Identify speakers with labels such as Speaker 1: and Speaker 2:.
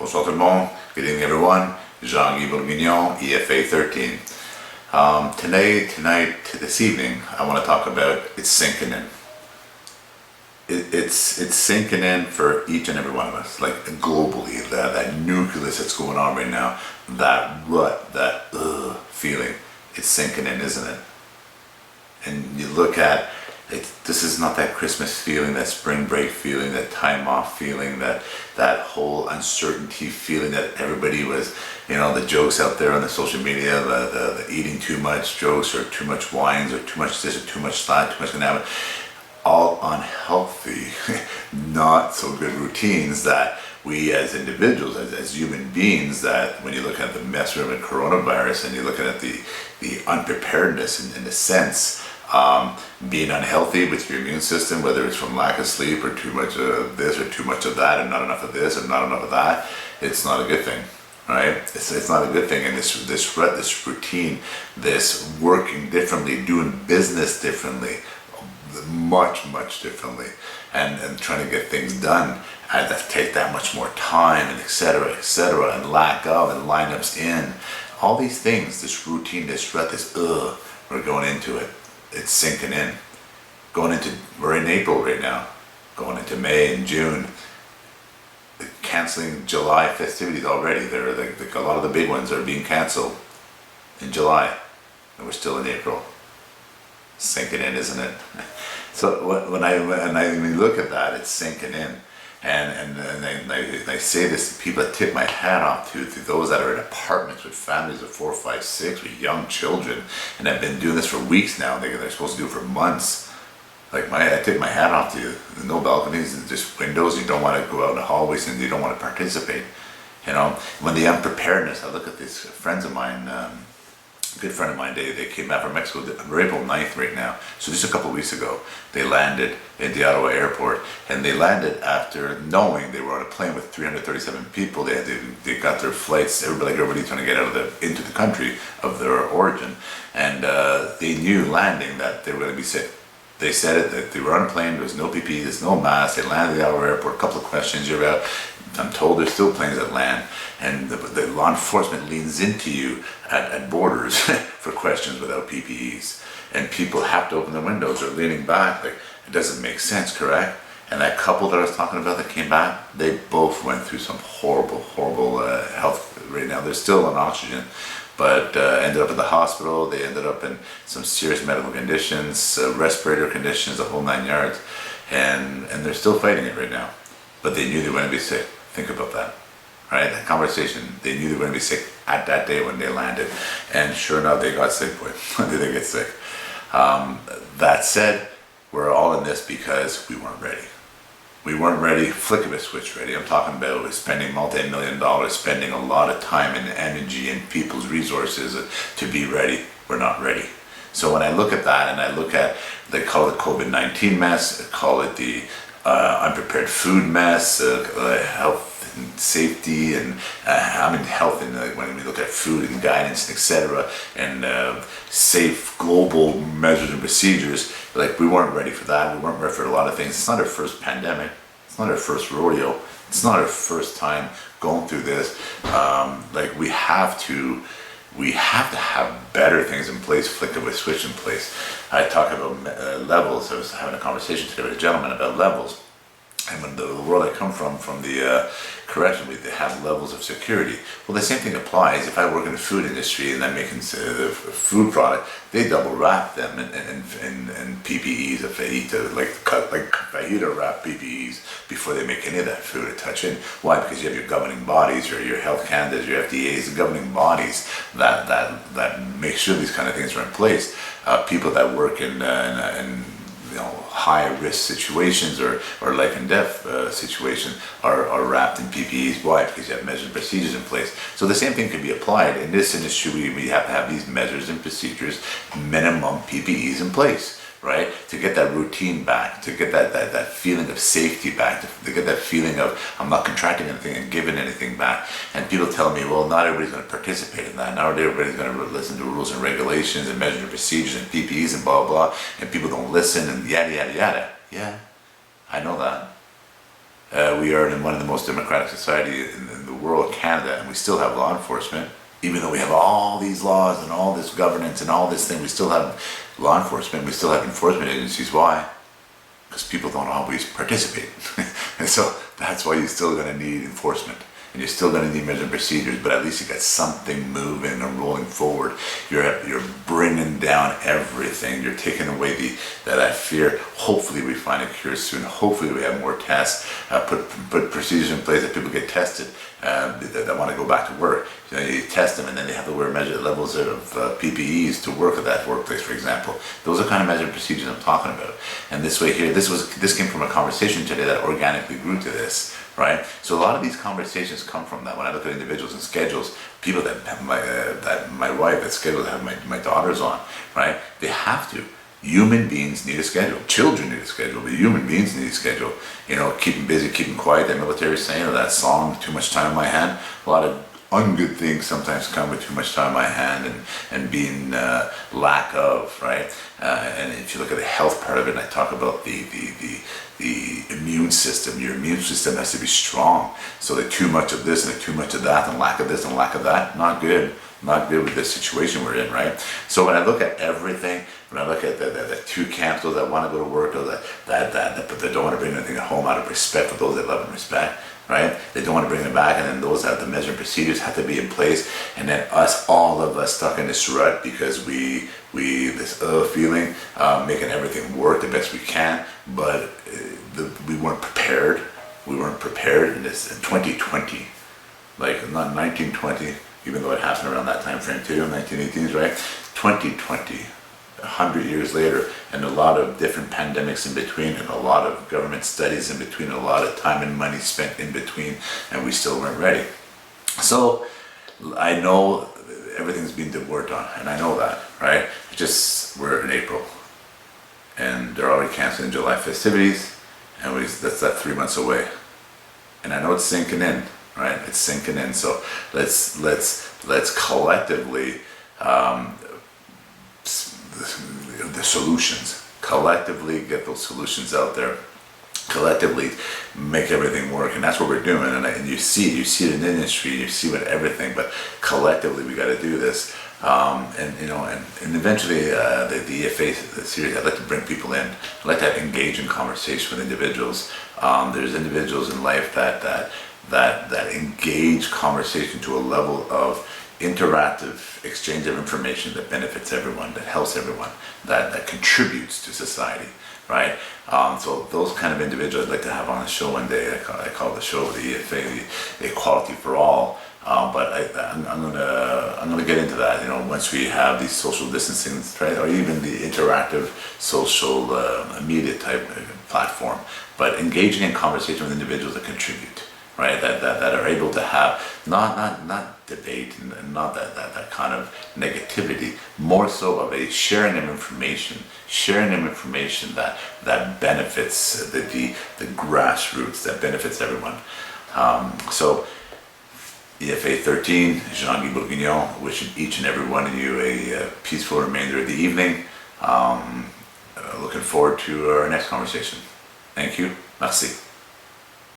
Speaker 1: Bonsoir tout le monde. Good evening, everyone. Jean-Guy Bourguignon, EFA13. This evening, I want to talk about it's sinking in. It's sinking in for each and every one of us, like globally, that nucleus that's going on right now, that rut, that feeling, it's sinking in, isn't it? And you look at it, this is not that Christmas feeling, that spring break feeling, that time off feeling, that whole uncertainty feeling that everybody was, the jokes out there on the social media, the eating too much jokes, or too much wines, or too much this, or too much that, too much that, all unhealthy, not so good routines that we as individuals, as human beings, that when you look at the mess of the coronavirus and you're looking at the unpreparedness in the sense, being unhealthy with your immune system, whether it's from lack of sleep or too much of this or too much of that, and not enough of this or not enough of that, it's not a good thing, right? It's not a good thing. And this routine, this working differently, doing business differently, much differently, and trying to get things done, and that take that much more time, and etc., and lack of, and lineups in, all these things, this routine, this rut, we're going into it. It's sinking in. We're in April right now, going into May and June, canceling July festivities already. A lot of the big ones are being canceled in July, and we're still in April. Sinking in, isn't it? So when I look at that, it's sinking in, and I say this to people, that tip my hat off to those that are in apartments with families of 4, 5, 6, with young children, and have been doing this for weeks now. They're supposed to do it for months. I tip my hat off to you. No balconies, just windows. You don't want to go out in the hallways, and you don't want to participate. When the unpreparedness, I look at these friends of mine. A good friend of mine, they came back from Mexico. We're April 9th right now, so just a couple of weeks ago they landed at the Ottawa airport, and they landed after knowing they were on a plane with 337 people. They got their flights, everybody trying to get into the country of their origin, and they knew landing that they were going to be sick. They said it, that they were on a plane, there was no PPE, there's no mask. They landed at the Ottawa airport, a couple of questions, you're out. I'm told there's still planes that land, and the law enforcement leans into you at borders for questions without PPEs, and people have to open their windows or leaning back. It doesn't make sense, correct? And that couple that I was talking about that came back, they both went through some horrible health right now. They're still on oxygen, but ended up in the hospital. They ended up in some serious medical conditions, respirator conditions, the whole 9 yards, and they're still fighting it right now. But they knew they were going to be sick. Think about that, right? That conversation, they knew they were going to be sick at that day when they landed, and sure enough, they got sick. Boy, when did they get sick? That said, we're all in this because we weren't ready. We weren't ready, flick of a switch ready. I'm talking about spending multi-million dollars, spending a lot of time and energy and people's resources to be ready. We're not ready. So when I look at that, and I look at, they call it COVID-19 mess, call it the unprepared food mess, health and safety, and health, and when we look at food and guidance, etc., and safe global measures and procedures, we weren't ready for that. We weren't ready for a lot of things. It's not our first pandemic. It's not our first rodeo. It's not our first time going through this. We have to have better things in place, flick of a switch in place. I talk about levels. I was having a conversation today with a gentleman about levels. And when the world I come from the correction, they have levels of security. Well, the same thing applies. If I work in the food industry and I'm making the food product, they double wrap them in PPEs. If they eat fajita wrap PPEs before they make any of that food to touch in. Why? Because you have your governing bodies, your Health Canada's, your FDA's, the governing bodies that make sure these kind of things are in place. People that work in high risk situations or life and death situations are wrapped in PPEs. Why? Because you have measures and procedures in place. So the same thing can be applied. In this industry, we have to have these measures and procedures, minimum PPEs in place, right? To get that routine back, to get that feeling of safety back, to get that feeling of I'm not contracting anything and giving anything back. And people tell me, well, not everybody's going to participate in that. Not everybody's going to listen to rules and regulations and measures and procedures and PPEs and blah, blah, blah. And people don't listen and yada, yada, yada. Yeah, I know that. We are in one of the most democratic societies in the world, Canada, and we still have law enforcement. Even though we have all these laws and all this governance and all this thing, we still have law enforcement, we still have enforcement agencies. Why? Because people don't always participate. And so that's why you're still going to need enforcement. And you're still going to need measured procedures, but at least you got something moving and rolling forward. You're bringing down everything. You're taking away that fear. Hopefully we find a cure soon. Hopefully we have more tests. Put procedures in place that people get tested that want to go back to work. You test them, and then they have to wear measured levels of PPEs to work at that workplace, for example. Those are kind of measured procedures I'm talking about. And this way here, this came from a conversation today that organically grew to this. Right, so a lot of these conversations come from that. When I look at individuals and schedules, people that my wife that scheduled to have my daughters on, right? They have to. Human beings need a schedule. Children need a schedule, but human beings need a schedule. You know, keep them busy, keep them quiet. The military saying, or that song, "Too much time in my hand." A lot of ungood things sometimes come with too much time in my hand and being lack of, right? And if you look at the health part of it, and I talk about the immune system. Your immune system has to be strong. So that too much of this and too much of that and lack of this and lack of that, not good. Not good with the situation we're in, right? So when I look at everything, when I look at the two camps, those that want to go to work, those but they don't want to bring anything home out of respect for those they love and respect, right? They don't want to bring them back, and then those that have the measuring procedures have to be in place, and then all of us stuck in this rut because we this feeling, making everything work the best we can, but we weren't prepared. We weren't prepared in this in 2020, like not 1920. Even though it happened around that time frame too, 1918s, right? 2020, 100 years later, and a lot of different pandemics in between, and a lot of government studies in between, a lot of time and money spent in between, and we still weren't ready. So I know everything's being worked on, and I know that, right? It's just we're in April, and they're already canceling July festivities, and that's 3 months away, and I know it's sinking in. Right, it's sinking in. So let's collectively the solutions. Collectively get those solutions out there. Collectively make everything work, and that's what we're doing. And you see it in the industry. You see it with everything. But collectively, we got to do this. And eventually the EFA series, I'd like to bring people in. I'd like to engage in conversation with individuals. There's individuals in life that engage conversation to a level of interactive exchange of information that benefits everyone, that helps everyone, that contributes to society, right? So those kind of individuals I'd like to have on the show one day. I call the show the EFA, the Equality for All. But I'm gonna get into that. You know, once we have these social distancing, right, or even the interactive social media type platform. But engaging in conversation with individuals that contribute, right? That are able to have not debate and not that kind of negativity. More so of a sharing of information that benefits the grassroots, that benefits everyone. So. EFA13, Jean-Guy Bourguignon, wishing each and every one of you a peaceful remainder of the evening. Looking forward to our next conversation. Thank you. Merci.